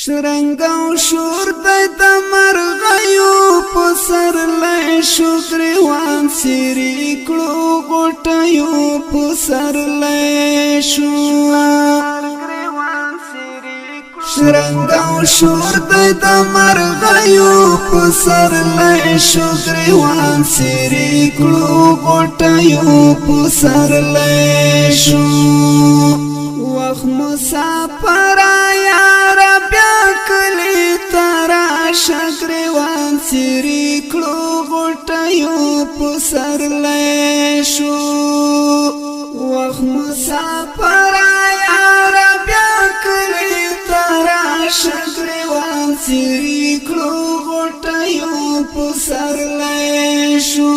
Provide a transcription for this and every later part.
شرنګ او شور د مرغیو په سر لای شو گریوان سری کړو ګټیو په سر لای شو شرنګ او شور د مرغیو په سر لای شو گریوان سری کړو ګټیو په سر لای شو وخت مسافر یار بیا کلی ترا شګریوان سری کړو غټیو په سر لای شو وخت مسافر یار بیا کلی ترا شګریوان سری کړو غټیو په سر لای شو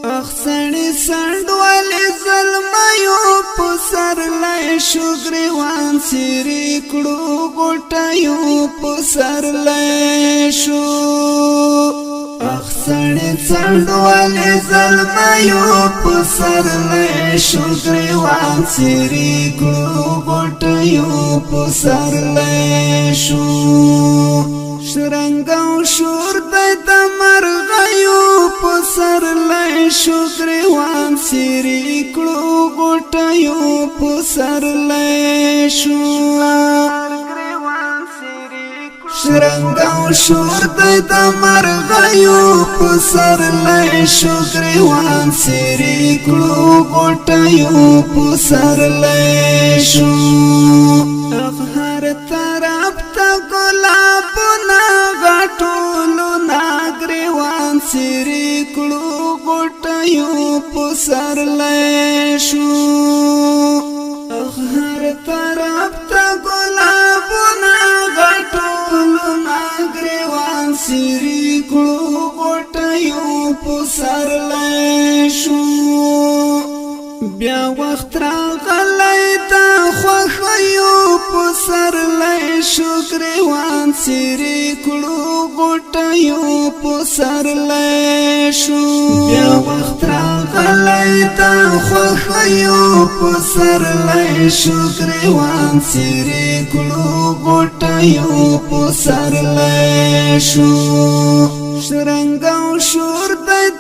اخسن سندوال ظلميو په سر لای شو گریوان سری کړو ګټیو په سر لای شو اخسن سندوال ظلميو په سر لای شو گریوان سری کړو ګټیو په سر لای شو شرنګ او شور د مرغیو په سر لای شو گریوان سری کړو ګټیو په سر لای شو شرنګ او شور د مرغیو په سر لای شو گریوان سری کړو ګټیو په سر لای شو هر طرف ته ګلاب غټولو ناګریوان سری کړو ګټیو په سر لای شو هر طرف ته ګلابونه غټولو ناګریوان سری کړو ګټیو په سر لای شو بیا وخت راغلی تا خوښیو په سر لای شو گریوان سری کړو ګټیو په سر لای شو بیا وخت راغلی تا خوښیو په سر لای شو گریوان سری کړو ګټیو په سر لای شو شرنګ او شور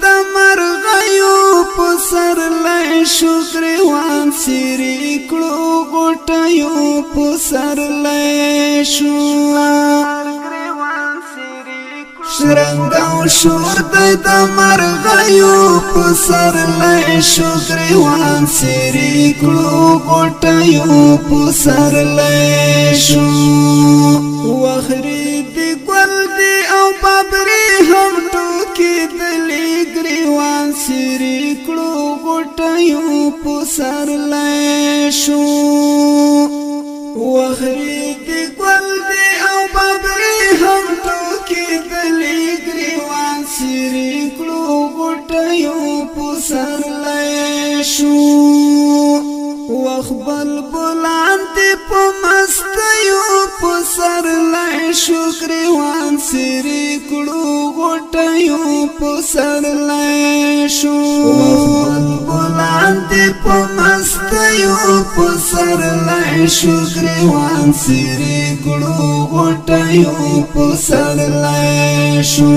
د مرغیو په سر لای شو گریوان سری کړو ګټیو په سر لای شو شرنګ او شور د مرغیو په سر لای شو گریوان سری کړو ګټیو په سر لای شو وخری دی ګل دی او بابری هم ټوکی دلی گریوان سری کړو ګټیو په سر لای شو وخری دی ګل دی او بابری هم ټوکی دلی گریوان سری کړو ګټیو په سر لای شو وخ بلبلان دی په مستیو په سر لای شو گریوان سری کړو ګټیو په سر لای شو وخ بلبلان دی په مستیو په سر لای شو گریوان سری کړو ګټیو په سر لای شو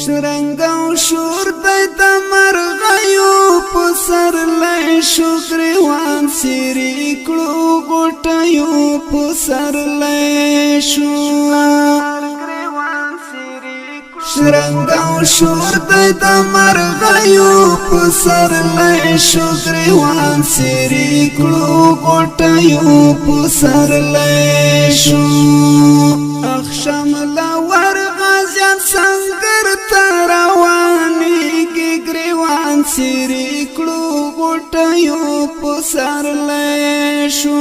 شرنګ او شور د مرغیو په سر لای شو گریوان سری کړو ګټیو په سر لای شو شرنګ او شور د مرغیو په سر لای شو گریوان سری کړو ګټیو په سر لای شو اخشم لور غازیان سنگر تروانیږي گریوان سری کړو ګټیو په سر لای شو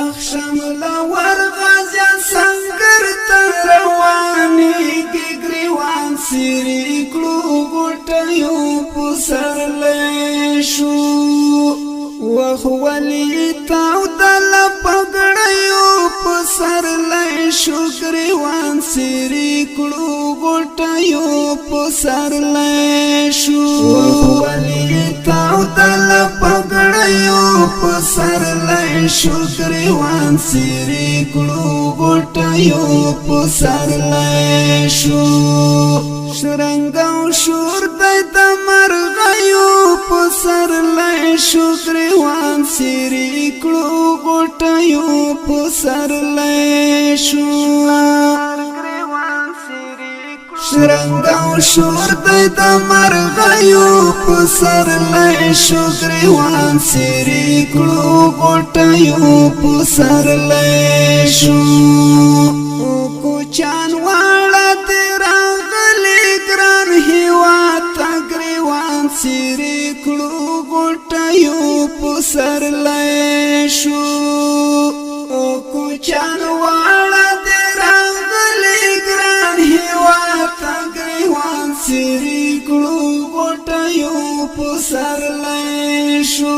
اخشم لور غازیان سنگر تروانیږي گریوان سری کړو ګټیو په سر لای شو وخ ولی تاو دل پګړیو په سر لای شو گریوان سری کړو ګټیو په سر لای شو وخ ولی تاو دل پګړیو په سر لای شو گریوان سیری کړو غټیو په سر لای شو شرنګ او شور د مرغیو په سر لای شو گریوان سیری کړو غټیو په سر لای شو شرنګ او شور د مرغیو په سر لای شو گریوان سیری کړو غټیو په سر لای شو کوچان واړه تیرا غلی ګران هیواد ته گریوان سیری کړو غټیو په سر لای شو کوچان واړه تیرا غلی ګران هیواد ته گریوان سیری کړو غټیو په سر لای شو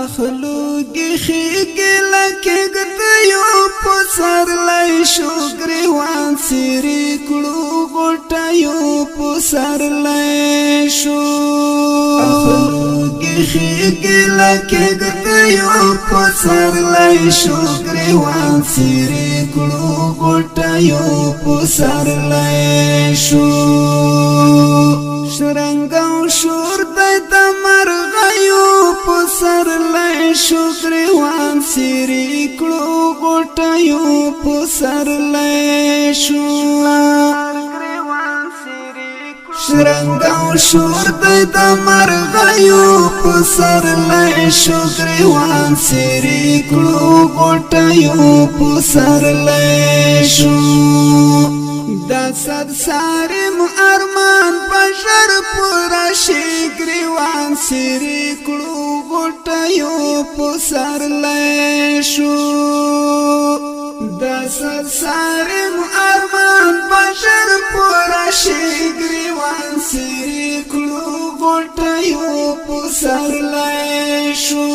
اخلو گخیگی لکی گتیو پو سر لای شو گریوان سیری کڑو غٹیو پو سر لای شو اخلو گخیگی لکی گتیو پو سر لای شو گریوان سیری کڑو غٹیو پو سر لای شو شرنګ او شور د مرغیو په سر لای شو گریوان سیری کړو غټیو په سر لای شو شرنګ او شور د مرغیو په سر لای شو گریوان سیری کړو غټیو په سر لای شو دا صد سارم ارمان بشر پرشی گریوان سیری کړو غټیو په سر لای شو دا صد سارم ارمان بشر پرشی گریوان سیری کړو غټیو په سر لای شو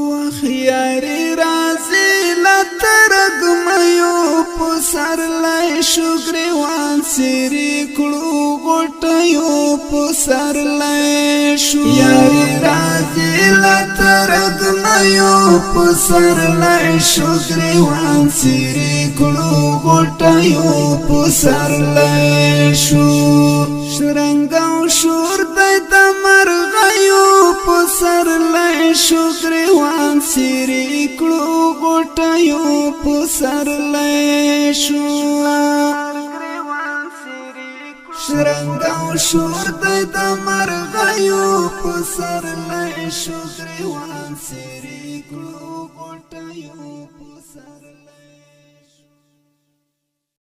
وخیاری رازی لترګ مېو په سر لای شو گریوان سیری کړو غټیو په سر لای شو یاري راځي لترګ مېو په سر لای شو گریوان سیری کړو غټیو په سر لای شو شرنګ او شور د مرغیو په سر لای شو گریوان سیری کړو غټیو په سر لای شو شرنګ او شور د مرغیو په سر لای شو گریوان سیری